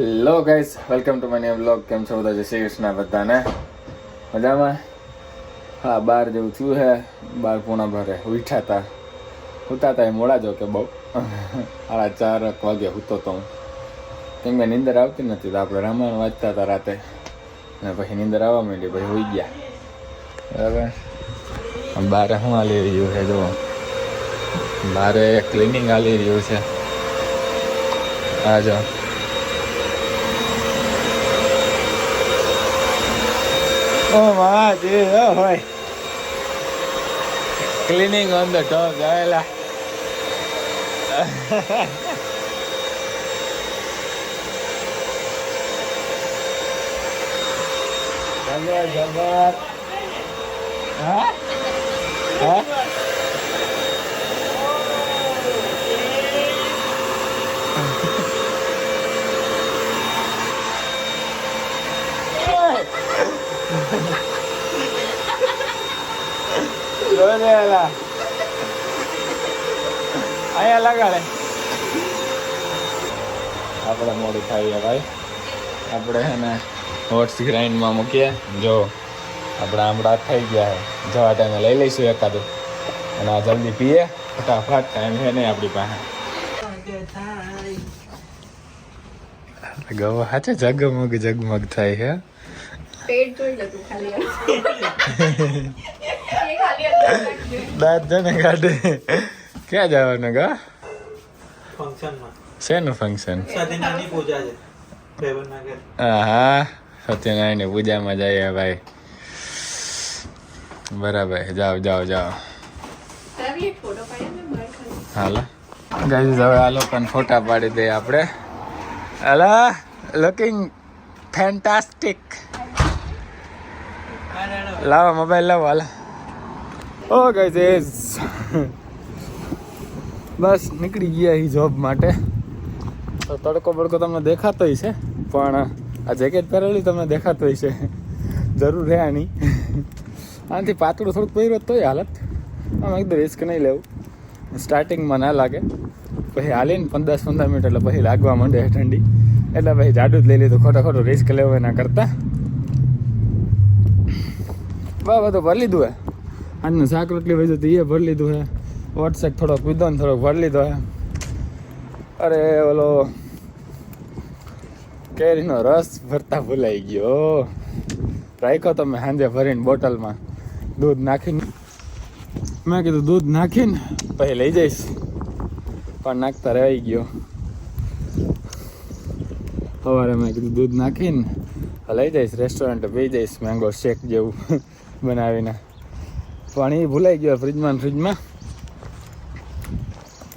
Hello guys, welcome to my new vlog. કેમ છો બધા? જય શ્રી કૃષ્ણ બધાને. મજામાં? હા, 12 જેવું થયું છે. 12 પૂણા ભરે ઉઠ્યા હતા એ મોડા જો કે બહુ 4:30 વાગે સૂતો તો હું, કેમ કે નીંદર આવતી નથી. તો આપણે રામાયણ વાંચતા હતા રાતે અને પછી નીંદર આવવા માંડી, પછી હોઈ ગયા. બરાબર. બારે શું હાલી રહ્યું છે? જો બારે ક્લિનિંગ હાલી રહ્યું છે. આ જો હોય ક્લિનિંગ ઓન ધ ટોપ આવેલા. જબર હા હા અહીંયા લગાડે. આપણે મોડું ખાઈએ ભાઈ. આપણે એને હોટ્સ ગ્રાઇન્ડમાં મૂકીએ. જો આપણા આમળા થઈ ગયા છે, જવા ટાઈમે લઈ લઈશું એકાદું અને આ જલ્દી પીએ ફટાફટ. ટાઈમ છે નહીં આપણી પાસે. ગવા હાચે જગમગ જગમગ થાય છે. પેટ જોઈ લે તું ખાલી. દાંત જને કાઢે. ક્યાં જવાનું ગા? ફંક્શનમાં. શેનું ફંક્શન? સત્યનારાયણની પૂજા છે ભાઈબંધના ઘરે. હા, સત્યનારાયણની પૂજામાં જઈએ ભાઈ. બરાબર, જાઓ જાઓ જાઓ. હાલો ગાઈસ, હવે આ લોકોને ફોટા પાડી દઈએ આપણે. હાલા, લુકિંગ ફેન્ટાસ્ટિક. લાવો મોબાઈલ લાવો. હાલા. ઓ ગાઈસ, બસ નીકળી ગયા એ જોબ માટે. તો તડકો બડકો તમને દેખાતો છે, પણ આ જેકેટ પહેરેલી તમને દેખાતો છે. જરૂર રહ્યા નહીં. આનાથી પાતળું થોડુંક પહેર્યું તોય હાલત. આમ એકદમ રિસ્ક નહીં લેવું. સ્ટાર્ટિંગમાં ના લાગે, પછી હાલીને 10-15 મિનિટ એટલે પછી લાગવા માંડે ઠંડી. એટલે પછી જાડું જ લઈ લીધું. ખોટું રિસ્ક લેવું એના કરતાં. બધું ભરી લીધું હે. આજનું શાક રોટલી વધુ તો એ ભરી લીધું હે. વોટ્સએપ થોડોક પીધો ને થોડોક ભરી લીધો હે. અરે ઓલો કેરીનો રસ ભરતા ભૂલાઈ ગયો. રાખ્યો તો મેં સાંજે ભરીને બોટલમાં દૂધ નાખીને. મેં કીધું દૂધ નાખીને પછી લઈ જઈશ, પણ નાખતા રહી ગયો. સવારે મેં કીધું દૂધ નાખીને લઈ જઈશ રેસ્ટોરન્ટે, પી જઈશ મેંગો શેક જેવું બનાવીને. પણ એ ભૂલાઈ ગયો ફ્રીજમાં.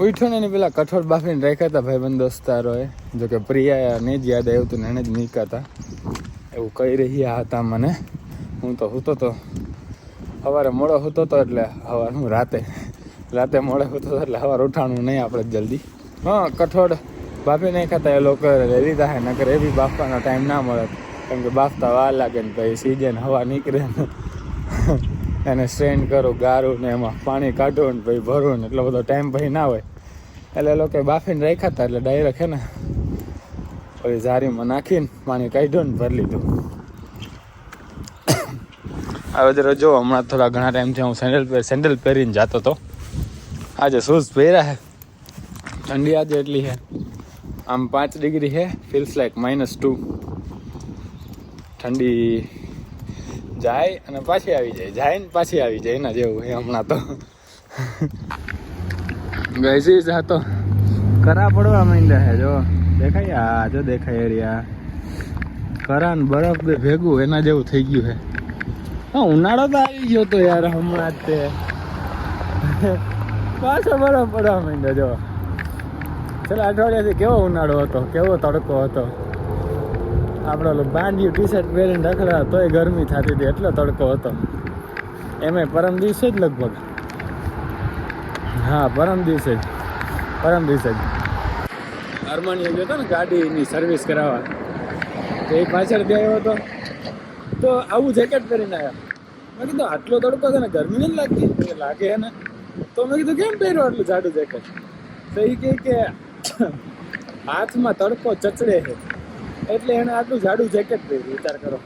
ઉઠ્યો ને એની પેલા કઠોળ બાફીને રાખ્યા હતા ભાઈબંધ દોસ્તારોએ. જોકે પ્રિયા નહીં જ યાદ આવ્યું હતું ને એને જ નીકળ્યા હતા એવું કહી રહ્યા હતા મને. હું તો સૂતો તો, સવારે મોડો સૂતો તો એટલે સવારનું રાતે મોડે સૂતો તો એટલે સવાર ઉઠાણું નહીં આપણે જલ્દી. હા, કઠોળ બાફી નહીં ખાતા એ લોકો લઈ લીધા છે. નકર એ બી બાફવાનો ટાઈમ ના મળે, કેમ કે બાફતા વાર લાગે ને પછી સીઝન હવા નીકળે ને એને સ્ટ્રેન્ડ કરું, ગારું ને એમાં પાણી કાઢું ને પછી ભરું ને એટલો બધો ટાઈમ પછી ના હોય. એટલે એ લોકો બાફીને રાખ્યા હતા એટલે ડાયરેક્ટ છે ને પછી જારીમાં નાખીને પાણી કાઢ્યું ને ભરી લીધું. હવે જરા જો, હમણાં થોડા ઘણા ટાઈમથી હું સેન્ડલ પહેરીને જતો હતો. આજે શૂઝ પહેર્યા છે. ઠંડી આજે એટલી છે, આમ 5 ડિગ્રી છે. Feels like -2. ઠંડી જાય અને પાછી આવી જાય, જાય ને પાછી આવી જાય, એના જેવું છે હમણાં તો. ગઈઝીસ આ તો કરા પડવા માંડ્યા છે. જો દેખાય, આ જો દેખાય એરિયા. કરા ને બરફ બે ભેગું એના જેવું થઈ ગયું છે. હા, ઉનાળો તો આવી ગયો તો યાર હમણાં જ. તે પાછો બરફ પડવા માંડ્યો. જો છેલ્લા અઠવાડિયાથી કેવો ઉનાળો હતો, કેવો તડકો હતો. આપણે બાંધ્યું ટી-શર્ટ પહેરીને રખડા તોય ગરમી થતી હતી, એટલો તડકો હતો. એમાં પરમ દિવસે જ લગભગ, હા પરમ દિવસે જ અરમાનીએ ગયો હતો ને ગાડીની સર્વિસ કરાવવા. તો એ પાછળ ગયો હતો તો આવું જેકેટ પહેરીને આવ્યા. મેં કીધું આટલો તડકો છે ને, ગરમી નથી લાગતી? લાગે છે ને. તો મેં કીધું કેમ પહેર્યું આટલું જાડું જેકેટ? તો એ કે હાથમાં તડકો ચચડે છે. એટલે એને આટલું જાડું જેકેટ પહેર્યું, વિચાર કરો.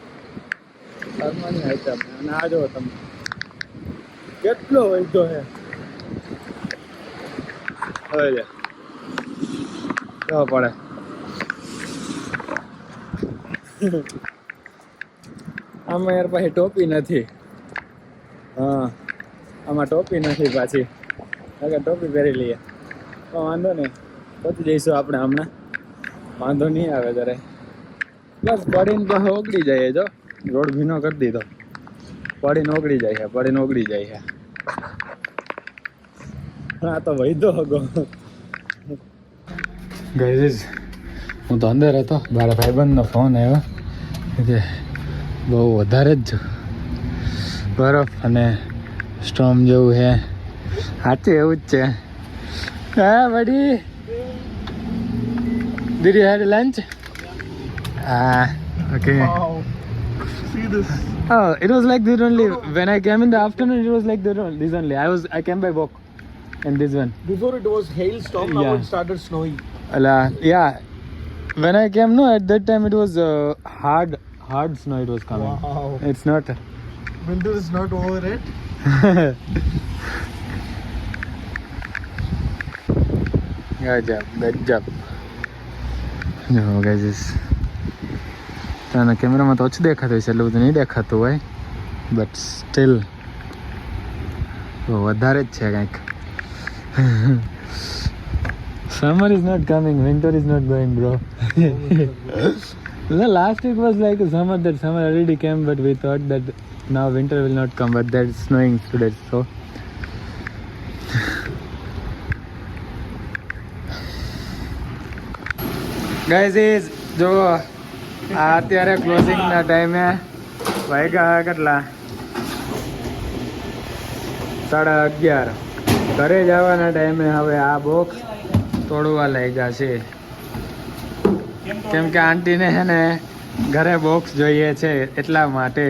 અરમાની આઈટમ. અને આ જો તમે કેટલો વધ્યો છે. હવે લે કેવો પડે. આમાં યાર પાછી ટોપી નથી. હા આમાં ટોપી નથી પાછી. અગર ટોપી પહેરી લઈએ તો વાંધો નહીં, પહોંચી જઈશું આપણે હમણાં. વાંધો નહીં આવે ત્યારે. બસ પડીને પાસે ઓગળી જાય. જો રોડ ભીનો કરી દીધો, પડીને ઓગળી જાય છે, પડીને ઓગળી જાય છે. હા તો વૈધો હગો. ગાઈઝ હું તો અંદર હતો, મારા ભાઈબંધનો ફોન આવ્યો કે બહુ વધારે જ બરફ અને સ્ટોર્મ જેવું છે. સાચું એવું જ છે. હા બડી, did you have lunch? Okay. Wow. See this. Oh, it was like this only. When I came in the afternoon, it was like this only. I came by walk, and this one. Before it was hailstorm, now Yeah. it started snowing. Yeah. When I came, no, at that time it was hard snow. It was coming. Wow. It's not. Winter is not over yet. Good job. જો guys તને કેમેરામાં તો ઓછું દેખાતું હોય છે, એટલું બધું નહીં દેખાતું હોય, બટ સ્ટીલ વધારે જ છે કંઈક. Summer is not coming, winter is not going, bro. The last week was like a summer, that summer already came, but we thought that now winter will not come, but that's snowing today, so. Guys, જો આ અત્યારે ક્લોઝિંગના ટાઈમે વાગ્યા કેટલા 11:30. ઘરે જવાના ટાઈમે હવે આ બોક્સ તોડવા લઈ જશે, કેમ કે આંટીને है ને ઘરે બોક્સ જોઈએ છે, એટલા માટે.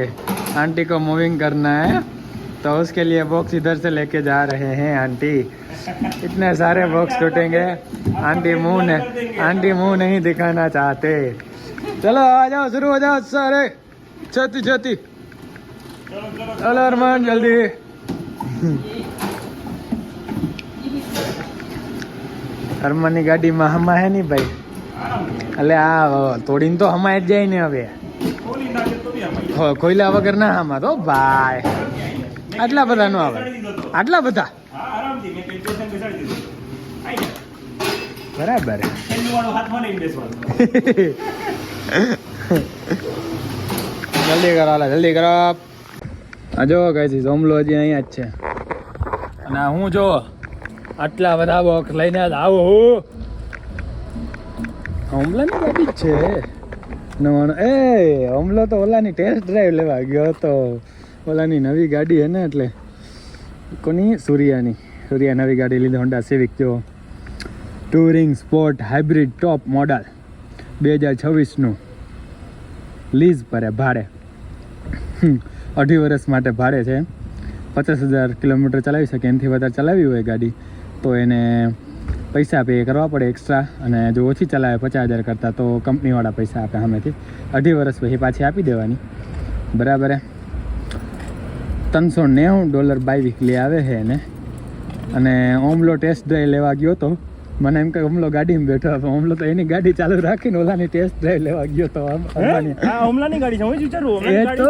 आंटी को मूविंग करना है तो उसके लिए बॉक्स इधर से लेके जा रहे हैं आंटी. इतने सारे बॉक्स टूटेंगे, आंटी मुंह नहीं दिखाना चाहते. चलो आ जाओ, शुरू हो जाओ सारे, छती छती. चलो अरमान जल्दी. અરમાનની ગાડીમાં હમા હે નહીં ભાઈ, એટલે આ તોડીને તો હમાય જ જાય ને. હવે ખોઈલા વગર ના હમા તો ભાઈ. આટલા બધા નો આવે, આટલા બધા બરાબર. જલ્દી કરો, જલ્દી કરો. આ જો કઈ સોમલો હજી અહીંયા જ છે. અને હું જો આટલા બધા બોક્સ લઈને આવો. હોમલાની ગાડી જ છે નવાનો. હોમલો તો ઓલાની ટેસ્ટ ડ્રાઈવ લેવા ગયો હતો. ઓલાની નવી ગાડી હે ને, એટલે કોની? સૂર્યા નવી ગાડી લીધી, હોન્ડા સિવિક. જો touring sport hybrid top model 2026નું. લીઝ પર ભાડે, 2.5 વર્ષ માટે ભાડે છે. 50,000 કિલોમીટર ચલાવી શકે, એનાથી વધારે ચલાવી હોય ગાડી તો એને પૈસા પે કરવા પડે એક્સ્ટ્રા. અને જો ઓછી ચલાવે 50,000 કરતાં તો કંપનીવાળા પૈસા આપે સામેથી. 2.5 વર્ષ પછી પાછી આપી દેવાની, બરાબર. $390 બાય વીકલી આવે છે એને. અને ઓમલો ટેસ્ટ ડ્રાઈવ લેવા ગયો તો, મને એમ કે ઓમલો ગાડીમાં બેઠો હતો. ઓમલો તો એની ગાડી ચાલુ રાખીને ઓલાની ટેસ્ટ ડ્રાઈવ લેવા ગયો તો. ઓમલાની ગાડી છે, હું વિચારું એ તો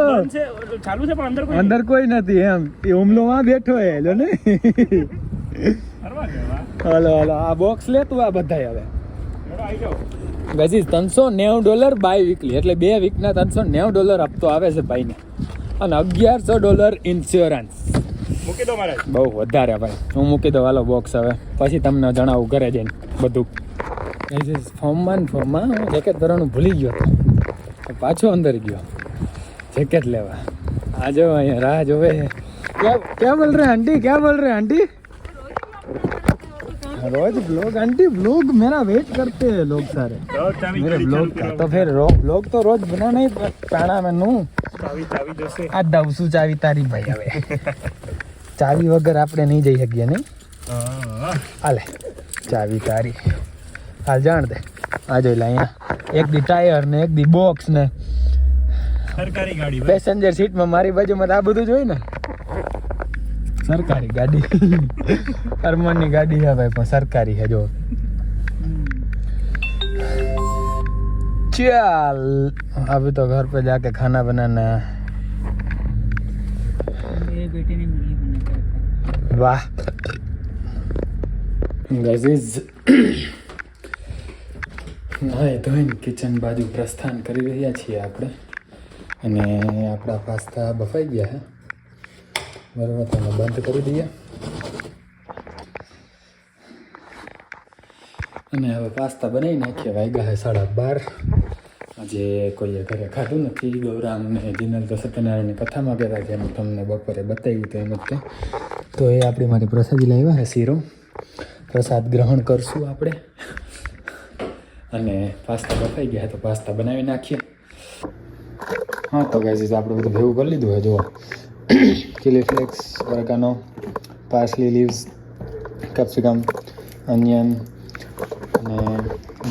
ચાલુ છે પણ અંદર કોઈ નથી એમ. એ ઓમલો માં બેઠો હે જો ને. હાલો આ બોક્સ લે તું. આ બધા હવે ગજી $390 બાય વીકલી, એટલે 2 વીકના $390 હપ્તો આવે છે ભાઈને. અને $1,100 ઇન્સ્યોરન્સ. મૂકી દો મારે, બહુ વધારે ભાઈ. હું મૂકી દઉં હાલો બોક્સ. હવે પછી તમને જણાવું ઘરે જઈને બધું. ફોર્મમાં હું જેકેટ ભરવાનું ભૂલી ગયો હતો, પાછો અંદર ગયો જેકેટ લેવા. આ જો અહીંયા રાહ જોવે. क्या बोल रहे हैं आंटी, क्या बोल रहे हैं आंटी? रोज ब्लॉग आंटी, ब्लॉग मेरा वेट करते हैं लोग सारे, मेरे ब्लॉग का. तो फिर ब्लॉग तो रोज बनाना ही पैना मैनू. આ દવસું ચાવી તારી ભાઈ. હવે ચાવી વગર આપણે નહીં જઈ શકીએ નહીં. હાલે ચાવી તારી. હાલ જાણ દે. આ જોઈ લે અહીંયા એક દી ટાયર ને એક દી બોક્સ ને સરકારી ગાડી ભાઈ. પેસેન્જર સીટમાં મારી બાજુમાં તો આ બધું જ હોય ને. સરકારી ગાડી અરમાનની ગાડી है भाई, પણ સરકારી है जो. चल अभी तो घर पे जाके खाना बनाना. मेरे बेटे ने मैगी बना के रखा है। वाह गाइस, નાય ધોઈને કિચન બાજુ પ્રસ્થાન કરી રહ્યા છીએ આપણે. અને આપણા પાસ્તા બફાઈ ગયા છે બરાબર, તમે બંધ કરી દઈએ. અને હવે પાસ્તા બનાવી નાખીએ. વાગ્યા છે 12:30. આજે કોઈએ ઘરે ખાધું નથી. ગૌરામ ને જીનલ તો સત્યનારાયણની કથામાં ગયા હતા, જેમ તમને બપોરે બતાવ્યું તો એમ જ તે. તો એ આપણી માટે પ્રસાદી લાવ્યા છે, શીરો. પ્રસાદ ગ્રહણ કરશું આપણે. અને પાસ્તા બફાઈ ગયા તો પાસ્તા બનાવી નાખીએ. હા તો ગાઈઝ આપણે બધું ભેગું કરી લીધું છે. જુઓ, chilli flakes, oregano, parsley leaves, capsicum, onion અને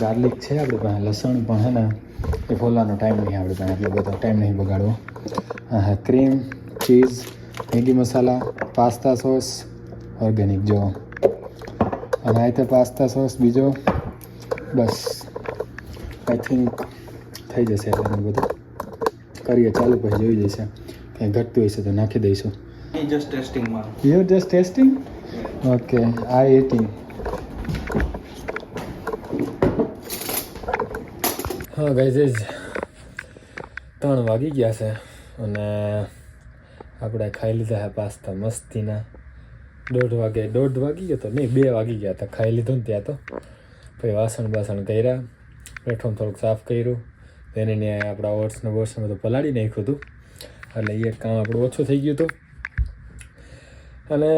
ગાર્લિક છે આપણી પાસે. લસણ પણ છે ને એ ફોલવાનો ટાઈમ નહીં આપણી પાસે, એટલો બધો ટાઈમ નહીં બગાડવો. હા, ક્રીમ, ચીઝ, મેગી મસાલા, પાસ્તા સોસ ઓર્ગેનિક જો. અને આ રીતે પાસ્તા સોસ બીજો બસ આઈ થિંક થઈ જશે. એટલે બધું કરીએ ચાલુ, પછી જોઈ જશે. કંઈ ઘટતું હશે તો નાખી દઈશું. Just testing man. You just testing? Okay, I eating. હા ગાઈઝ, 3 વાગી ગયા છે અને આપણે ખાઈ લીધા છે પાસ્તા મસ્તીના. 1:30 વાગી ગયો તો નહીં, 2 વાગી ગયા હતા ખાઈ લીધું ને ત્યાં તો. પછી વાસણ કર્યા, પ્લેટફોર્મ થોડુંક સાફ કર્યું, તેને આપણા ઓટ્સને બોટ્સને બધું પલાળી નાખ્યું હતું. એટલે એ કામ આપણું ઓછું થઈ ગયું હતું. અને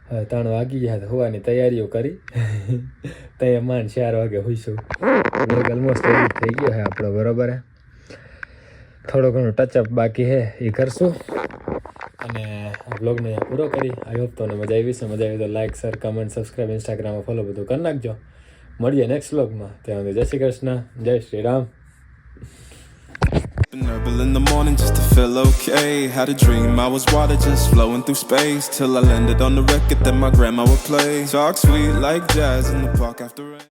હવે 3 વાગી ગયા તો હોવાની તૈયારીઓ કરી. ત્યાં માંડ 4 વાગે હોઈશું. ઓલમોસ્ટ એડિટ થઈ ગયો છે આપણો, બરાબર હે. થોડો ઘણો ટચઅપ બાકી છે એ કરશું. અને આ બ્લોગને પૂરો કરી. આઈ હોપ તમને મજા આવી છે. મજા આવી તો લાઇક, શેર, કમેન્ટ, સબસ્ક્રાઈબ, ઇન્સ્ટાગ્રામમાં ફોલો બધું કરી નાખજો. મળીએ નેક્સ્ટ બ્લોગમાં. ત્યાં સુધી જય શ્રી કૃષ્ણ, જય Shri Ram. Early in the morning just to feel okay. Had a dream I was water just flowing through space till I landed on the record that my grandma would play. Talk sweet like jazz in the park after rain.